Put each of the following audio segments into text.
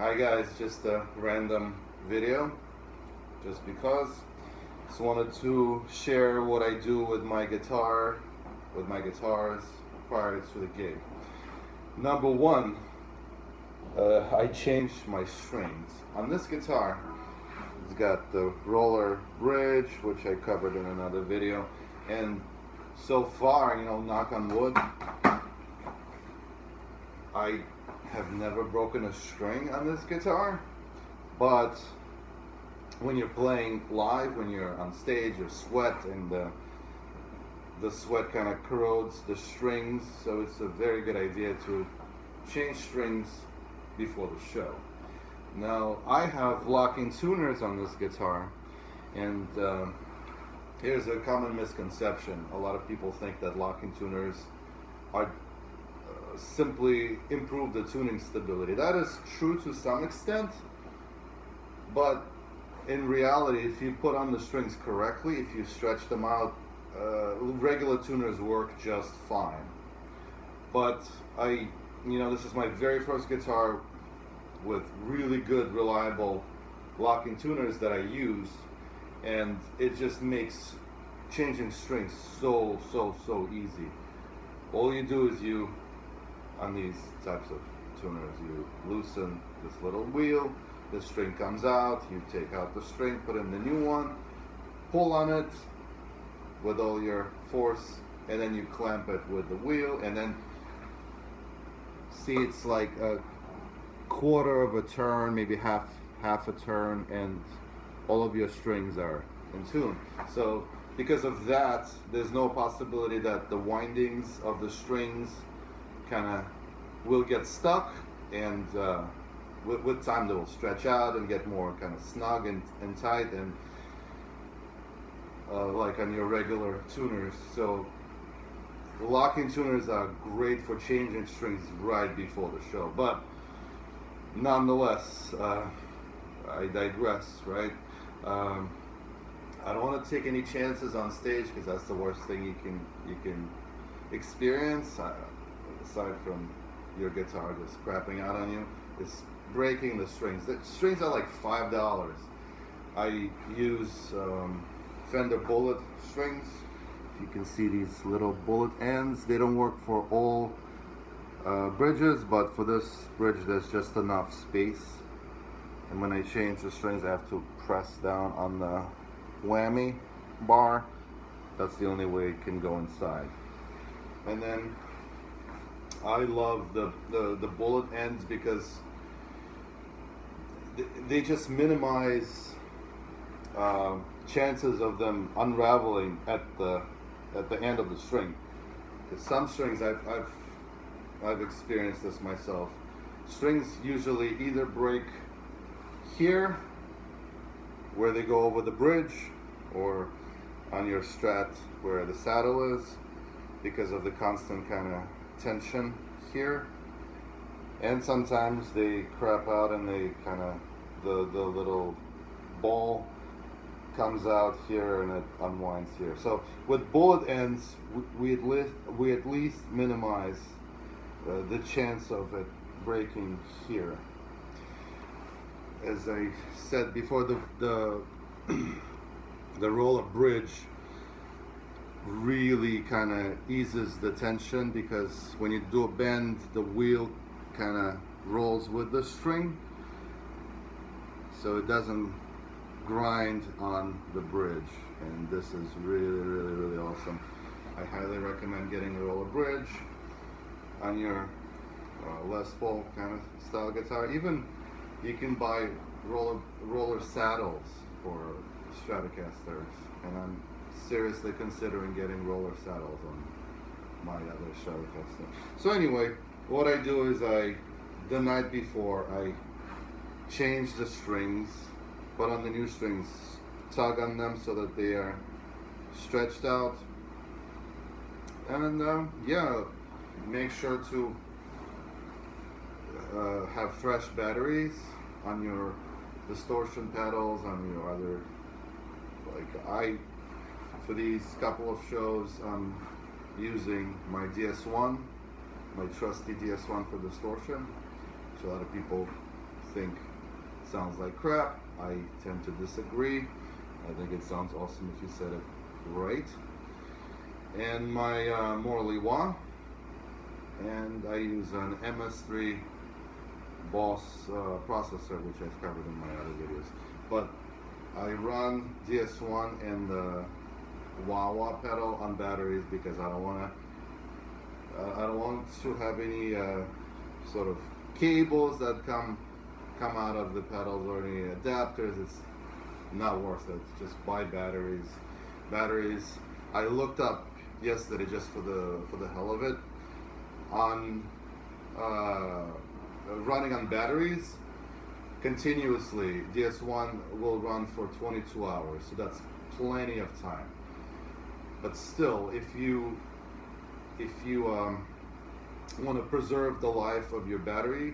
Hi guys, just a random video, just because. Just wanted to share what I do with my guitar, with my guitars prior to the gig. Number one, I changed my strings. On this guitar, it's got the roller bridge, which I covered in another video, and so far, knock on wood, I have never broken a string on this guitar. But when you're playing live, when you're on stage, you sweat, and the sweat kind of corrodes the strings, so it's a very good idea to change strings before the show. Now, I have locking tuners on this guitar, and here's a common misconception. A lot of people think that locking tuners are simply improve the tuning stability. That is true to some extent, but in reality, if you put on the strings correctly, if you stretch them out, regular tuners work just fine. But this is my very first guitar with really good, reliable locking tuners that I use, and it just makes changing strings so easy. All you do is on these types of tuners, you loosen this little wheel, the string comes out, you take out the string, put in the new one, pull on it with all your force, and then you clamp it with the wheel, and then see, it's like a quarter of a turn, maybe half a turn, and all of your strings are in tune. So because of that, there's no possibility that the windings of the strings kind of will get stuck, and with time they will stretch out and get more kind of snug and tight, and like on your regular tuners. So locking tuners are great for changing strings right before the show, but nonetheless, I digress, right? I don't want to take any chances on stage, because that's the worst thing you can experience, aside from your guitar just crapping out on you, is breaking the strings. The strings are like $5. I use Fender Bullet strings. If you can see these little bullet ends, they don't work for all bridges, but for this bridge there's just enough space, and when I change the strings I have to press down on the whammy bar. That's the only way it can go inside. And then I love the bullet ends because they just minimize chances of them unraveling at the end of the string. Because some strings, I've experienced this myself. Strings usually either break here, where they go over the bridge, or on your Strat where the saddle is, because of the constant kind of tension here. And sometimes they crap out and they kind of, the little ball comes out here and it unwinds here. So with bullet ends, we at least minimize the chance of it breaking here. As I said before, the roller bridge really kind of eases the tension, because when you do a bend, the wheel kind of rolls with the string, so it doesn't grind on the bridge. And this is really awesome. I highly recommend getting a roller bridge on your Les Paul kind of style guitar. Even you can buy roller saddles for Stratocasters, and I'm seriously considering getting roller saddles on my other Stratocaster. So anyway, what I do is the night before, I change the strings, put on the new strings, tug on them so that they are stretched out, and make sure to have fresh batteries on your distortion pedals, on your other, for these couple of shows, I'm using my DS1, my trusty DS1 for distortion, which a lot of people think sounds like crap. I tend to disagree. I think it sounds awesome if you said it right. And my Morley Wah, and I use an MS3 Boss processor, which I've covered in my other videos. But I run DS1 and the wah-wah pedal on batteries because I don't want to have any sort of cables that come out of the pedals or any adapters. It's not worth it. Just buy batteries. I looked up yesterday just for the hell of it on running on batteries continuously. DS1 will run for 22 hours, so that's plenty of time. But still, if you want to preserve the life of your battery,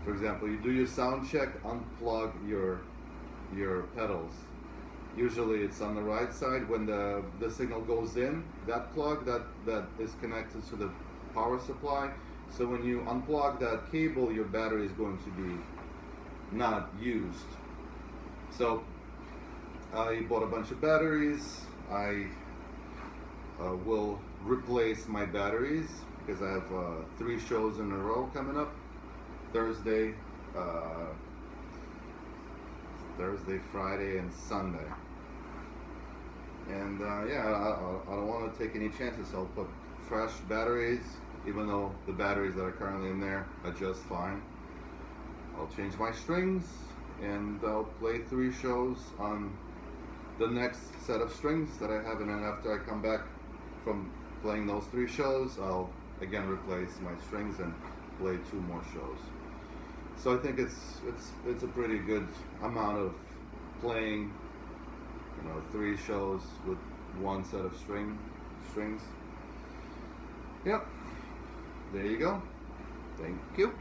for example, you do your sound check, unplug your pedals. Usually it's on the right side. When the signal goes in, that plug that is connected to the power supply. So when you unplug that cable, your battery is going to be not used. So I bought a bunch of batteries. I will replace my batteries because I have 3 shows in a row coming up. Thursday, Friday, and Sunday. And yeah, I don't want to take any chances. I'll put fresh batteries, even though the batteries that are currently in there are just fine. I'll change my strings and I'll play 3 shows on the next set of strings that I have, and then after I come back from playing those 3 shows, I'll again replace my strings and play 2 more shows. So I think it's a pretty good amount of playing, 3 shows with 1 set of strings. Yep, there you go. Thank you.